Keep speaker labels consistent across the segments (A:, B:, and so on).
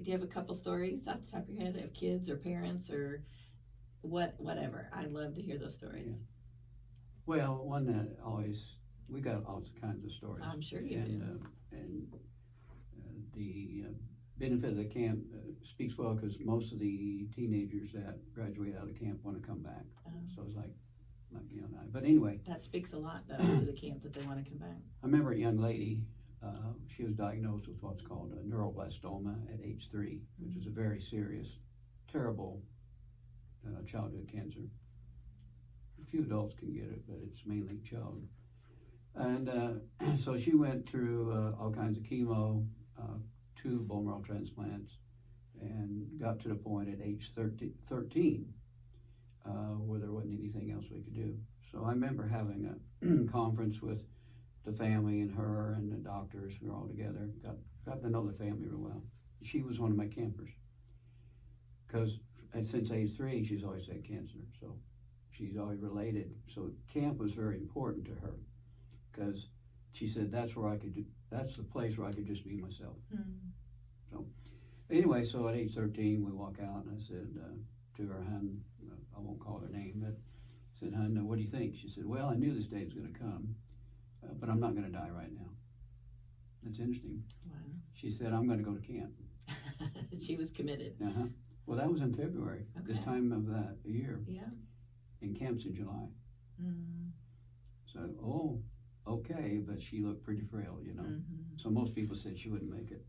A: you have a couple stories off the top of your head of kids or parents or whatever? I'd love to hear those stories.
B: Yeah. Well, one that we got all kinds of stories.
A: I'm sure you do.
B: And the benefit of the camp speaks well because most of the teenagers that graduate out of camp want to come back. So it's like but anyway.
A: That speaks a lot, though, to the camp that they want to come back.
B: I remember a young lady, she was diagnosed with what's called a neuroblastoma at age 3, which is a very serious, terrible childhood cancer. A few adults can get it, but it's mainly child. And so she went through all kinds of chemo, 2 bone marrow transplants, and got to the point at age 13 where there wasn't anything else we could do. So I remember having a conference with the family and her and the doctors. We were all together, got to know the family real well. She was one of my campers because since age 3 she's always had cancer, so she's always related. So camp was very important to her because she said that's the place where I could just be myself. So anyway, so at age 13 we walk out and I said to her, "Hun," I won't call her name, but I said, "Hun, what do you think?" She said, "Well, I knew this day was going to come, but I'm not going to die right now." That's interesting.
A: Wow.
B: She said, "I'm going to go to camp."
A: She was committed.
B: Well, that was in February, this time of that year.
A: Yeah.
B: And camp's in July. So, okay, but she looked pretty frail, So most people said she wouldn't make it.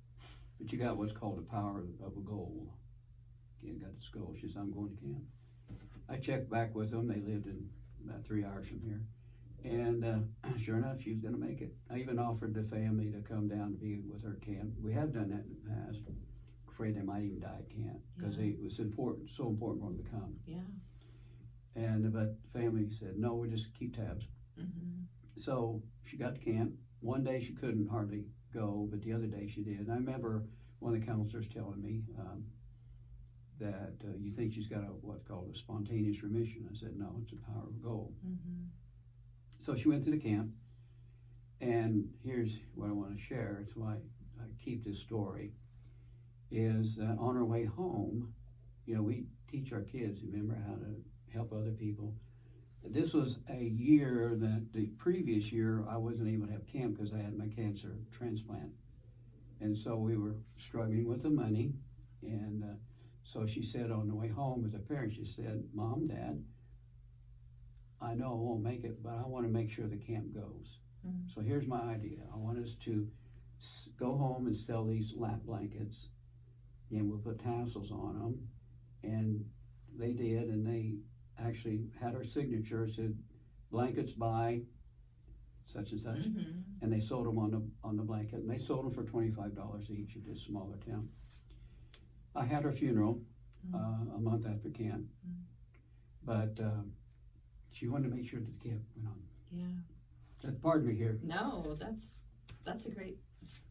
B: But you got what's called the power of a goal. You got this goal. She said, "I'm going to camp." I checked back with them. They lived in about 3 hours from here. And sure enough, she was going to make it. I even offered the family to come down to be with her at camp. We have done that in the past. Afraid they might even die at camp because it was so important for them to come.
A: Yeah.
B: But the family said, "No, we'll just keep tabs." So she got to camp. One day she couldn't hardly go, but the other day she did. And I remember one of the counselors telling me that you think she's got what's called a spontaneous remission. I said, "No, it's the power of a goal." So she went through the camp, and here's what I want to share. It's why I keep this story, is that on our way home, we teach our kids, remember, how to help other people. This was a year that the previous year I wasn't able to have camp because I had my cancer transplant. And so we were struggling with the money. And so she said on the way home with her parents, she said, "Mom, Dad, I know I won't make it, but I want to make sure the camp goes." So here's my idea. I want us to go home and sell these lap blankets, and we'll put tassels on them. And they did, and they actually had her signature, said blankets by such and such, and they sold them on the blanket, and they sold them for $25 each at this smaller town. I had her funeral a month after camp, but she wanted to make sure that the camp went on.
A: Yeah.
B: Pardon me here.
A: No, that's a great,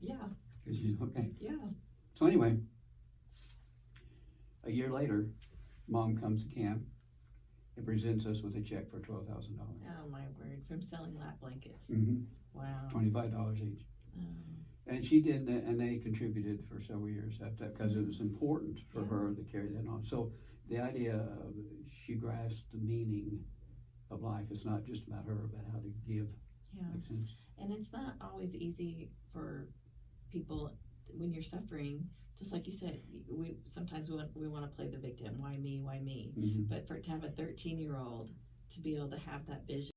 A: yeah.
B: Okay.
A: Yeah.
B: So anyway, a year later, Mom comes to camp and presents us with a check for $12,000.
A: Oh my word! From selling lap blankets. Wow.
B: $25 each. And she did that, and they contributed for several years after that because it was important for her to carry that on. So the idea of she grasped the meaning of life. It's not just about her, but how to give. Makes sense.
A: And it's not always easy for people when you're suffering. Just like you said, sometimes we want to play the victim. Why me? Why me? But to have a 13-year-old to be able to have that vision.